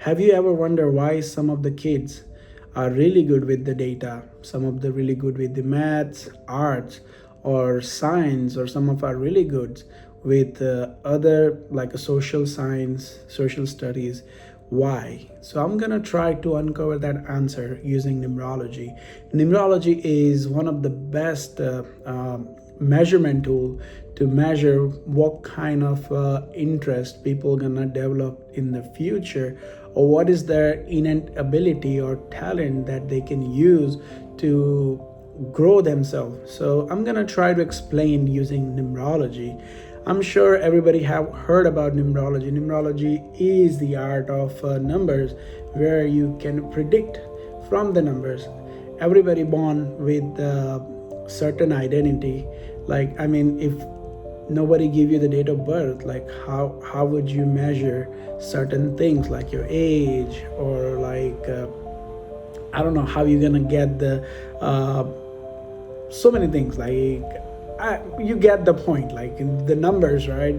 Have you ever wondered why some of the kids are really good with the data, some of them really good with the maths, arts, or science, or some of are really good with other like a social science, social studies? Why? So I'm gonna try to uncover that answer using numerology. Numerology is one of the best measurement tool to measure what kind of interest people gonna develop in the future, or what is their innate ability or talent that they can use to grow themselves. So I'm gonna try to explain using numerology. I'm sure everybody have heard about numerology. Numerology is the art of numbers, where you can predict from the numbers. Everybody born with certain identity. Like, I mean, if nobody give you the date of birth, like how would you measure certain things like your age, or like I don't know how you're gonna get the so many things like you get the point, like in the numbers, right?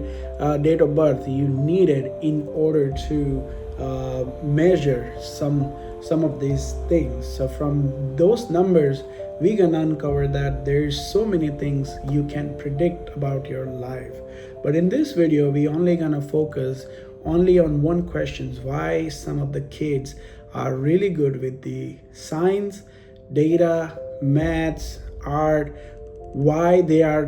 Date of birth you need it in order to measure some of these things. So from those numbers we can uncover that there's so many things you can predict about your life. But in this video we only gonna focus only on one question: why some of the kids are really good with the science, data, maths, art, why they are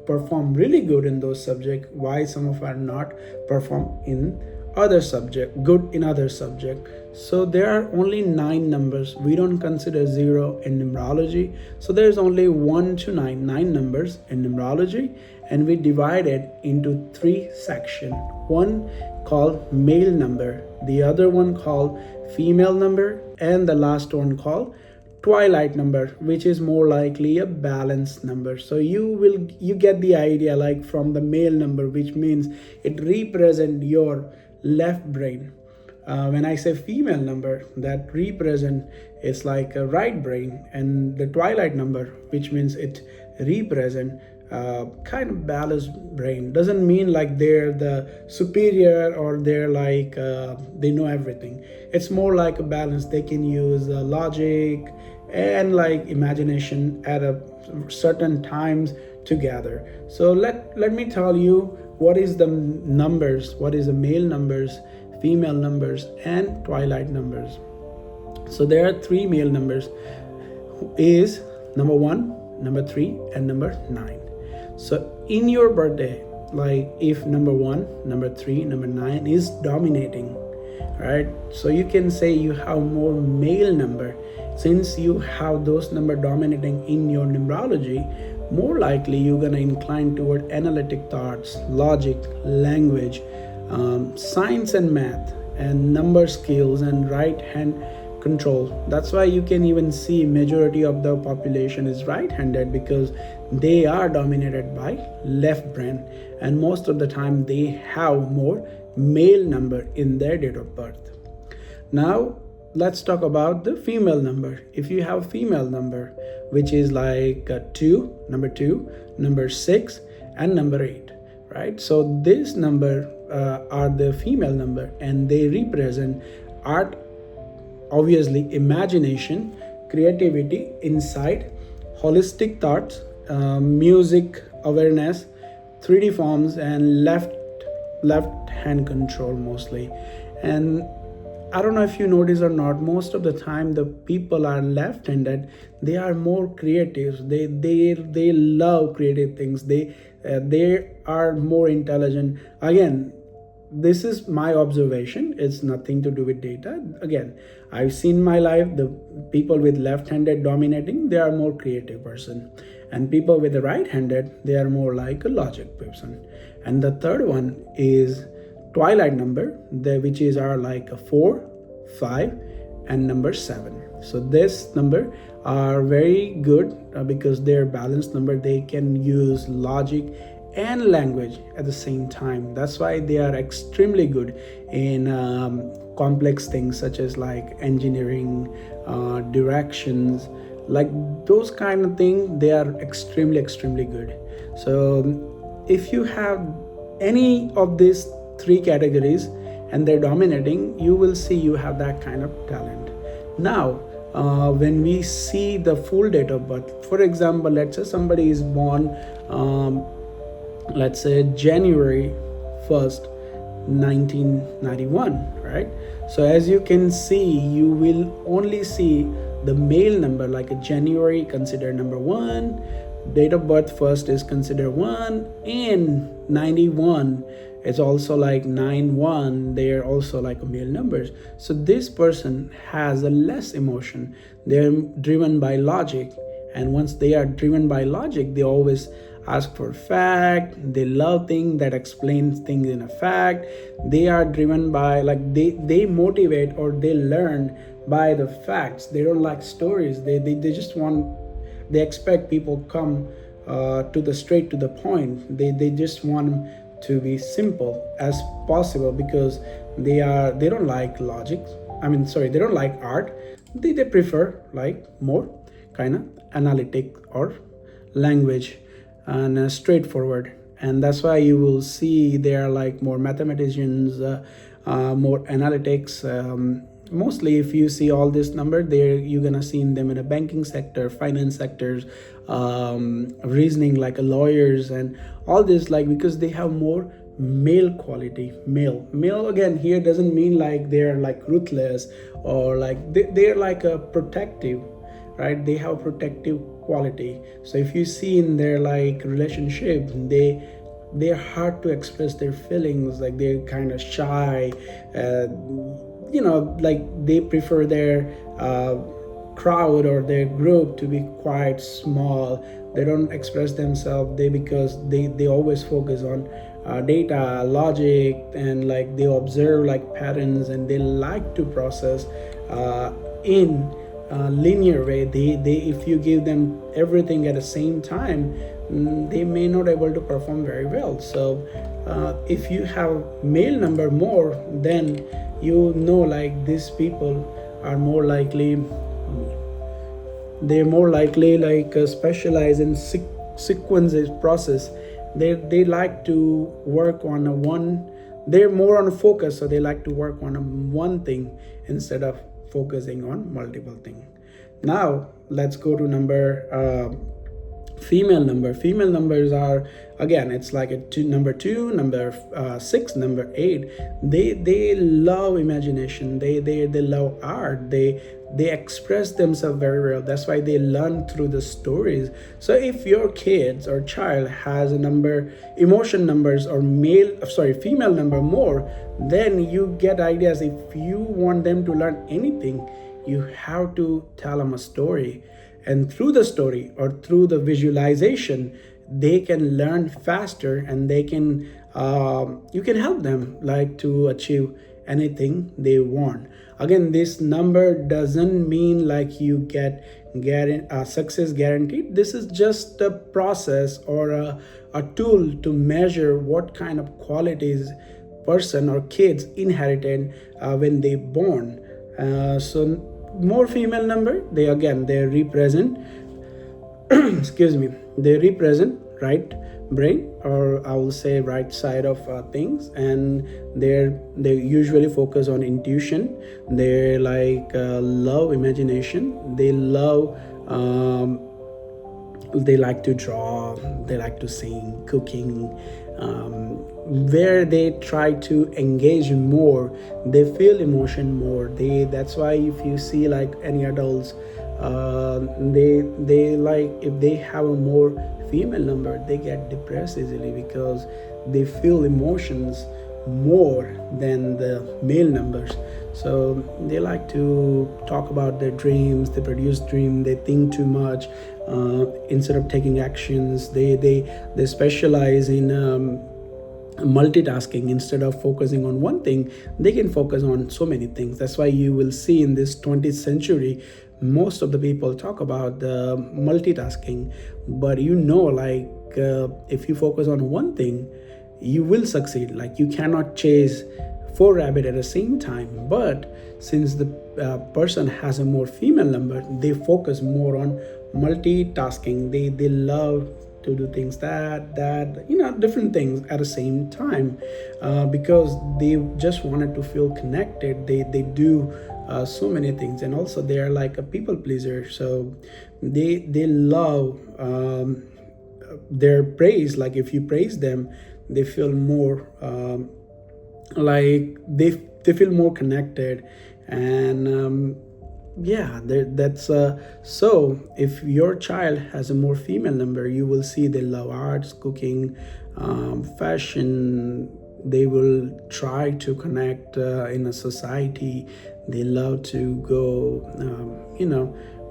perform really good in those subjects, why some of are not perform in other subject, good in other subject. So there are only 9 numbers. We don't consider zero in numerology. So there's only 1 to 9 numbers in numerology, and we divide it into 3 sections. One called male number, the other one called female number, and the last one called twilight number, which is more likely a balanced number. So you get the idea, like from the male number, which means it represents your left brain. When I say female number, that represent is like a right brain, and the twilight number, which means it represent kind of balanced brain. Doesn't mean like they're the superior or they're like they know everything. It's more like a balance. They can use logic and like imagination at a certain times together. So let me tell you what is the numbers, what is the male numbers, female numbers, and twilight numbers. So there are 3 male numbers, is number 1, number 3, and number 9. So in your birthday, like if number 1, number 3, number 9 is dominating, right? So you can say you have more male number. Since you have those number dominating in your numerology, more likely you're gonna incline toward analytic thoughts, logic, language, science and math, and number skills, and right hand control. That's why you can even see majority of the population is right-handed, because they are dominated by left brain, and most of the time they have more male number in their date of birth. Now let's talk about the female number. If you have female number, which is like 2, number 6, and number 8, right? So this number are the female number, and they represent art, obviously imagination, creativity, insight, holistic thoughts, music, awareness, 3D forms, and left hand control mostly. And I don't know if you notice or not, most of the time the people are left-handed, they are more creative. They love creative things. They are more intelligent. Again, this is my observation. It's nothing to do with data. Again, I've seen my life, the people with left-handed dominating, they are more creative person, and people with the right-handed, they are more like a logic person. And the third one is twilight number, which is our like a 4, 5, and number 7. So this number are very good because they're balanced number. They can use logic and language at the same time. That's why they are extremely good in complex things such as like engineering, directions, like those kind of things. They are extremely good. So if you have any of these 3 categories, and they're dominating, you will see you have that kind of talent. Now, when we see the full date of birth, for example, let's say somebody is born, let's say January 1st, 1991, right? So as you can see, you will only see the male number, like a January considered number 1, date of birth first is considered 1, and 91 is also like 9-1, they're also like a male numbers. So this person has a less emotion, they're driven by logic, and once they are driven by logic, they always ask for fact, they love things that explains things in a fact, they are driven by, like, they motivate or they learn by the facts, they don't like stories, they just want, they expect people come to the straight to the point, they just want them to be simple as possible, because they don't like logic, they don't like art, they prefer like more kind of analytic or language and straightforward. And that's why you will see they are like more mathematicians, more analytics. Mostly if you see all this number there, you're gonna see them in a banking sector, finance sectors, reasoning like a lawyers and all this, like, because they have more male quality. Male again here doesn't mean like they're like ruthless or like they're like a protective, right? They have protective quality. So if you see in their like relationship, they're hard to express their feelings, like they're kind of shy, like they prefer their crowd or their group to be quite small. They don't express themselves because they always focus on data, logic, and like they observe like patterns, and they like to process in linear way. They if you give them everything at the same time, they may not able to perform very well. So if you have male number more, then you know like these people are more likely, they're more likely like specialize in sequences process. They like to work on a one, they're more on a focus, so they like to work on a one thing instead of focusing on multiple things. Now let's go to female numbers are, again, it's like number 2, number 6, number 8. They love imagination, they love art, they express themselves very well. That's why they learn through the stories. So if your kids or child has a number, emotion numbers or female number more, then you get ideas. If you want them to learn anything, you have to tell them a story, and through the story or through the visualization, they can learn faster, and they can you can help them like to achieve anything they want. Again, this number doesn't mean like you get success guaranteed. This is just a process or a tool to measure what kind of qualities person or kids inherited when they born. So more female number, they represent excuse me, they represent right brain, or I will say right side of things, and they usually focus on intuition. They like love imagination, they love they like to draw, they like to sing, cooking, where they try to engage more, they feel emotion more. That's why if you see like any adults, they like, if they have a more female number, they get depressed easily because they feel emotions more than the male numbers. So they like to talk about their dreams, they produce dream, they think too much instead of taking actions. They specialize in multitasking. Instead of focusing on one thing, they can focus on so many things. That's why you will see in this 20th century, most of the people talk about the multitasking. But like if you focus on one thing, you will succeed. Like you cannot chase 4 rabbits at the same time. But since the person has a more female number, they focus more on multitasking. They love to do things that different things at the same time, because they just wanted to feel connected. They do so many things, and also they are like a people pleaser. So they love their praise. Like if you praise them, they feel more like they feel more connected. And yeah, that's so if your child has a more female number, you will see they love arts, cooking, fashion. They will try to connect in a society. They love to go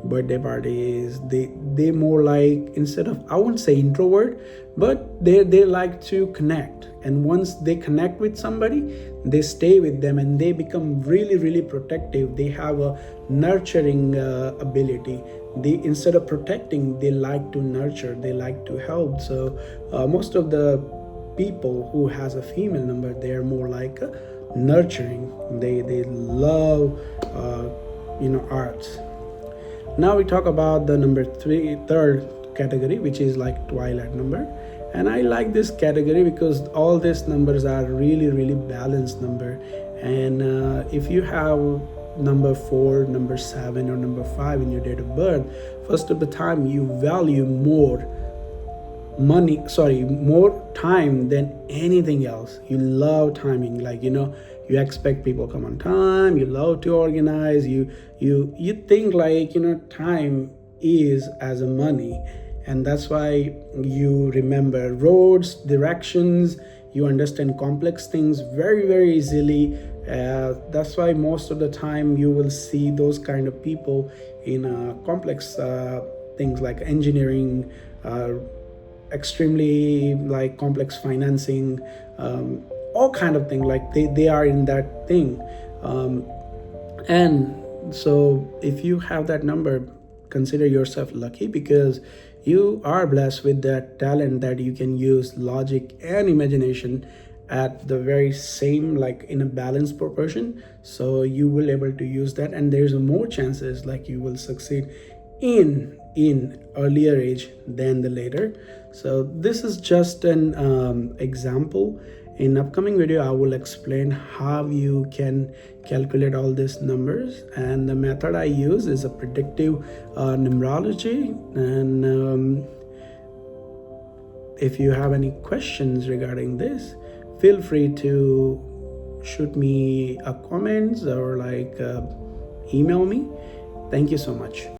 birthday parties. They more like, instead of, I wouldn't say introvert, but they like to connect. And once they connect with somebody, they stay with them, and they become really really protective. They have a nurturing ability. They, instead of protecting, they like to nurture, they like to help. So most of the people who has a female number, they are more like nurturing. They love arts. Now we talk about the third category, which is like twilight number. And I like this category because all these numbers are really really balanced number. And if you have number 4, number 7, or number 5 in your date of birth, first of the time you value more more time than anything else. You love timing, like you expect people come on time, you love to organize, you think like time is as a money. And that's why you remember roads, directions, you understand complex things very very easily. That's why most of the time you will see those kind of people in complex things like engineering, extremely like complex financing, all kind of thing, like they are in that thing. And so if you have that number, consider yourself lucky, because you are blessed with that talent that you can use logic and imagination at the very same, like in a balanced proportion. So you will able to use that, and there's more chances like you will succeed in earlier age than the later. So this is just an example. In upcoming video I will explain how you can calculate all these numbers, and the method I use is a predictive numerology. And if you have any questions regarding this, feel free to shoot me a comments or like email me. Thank you so much.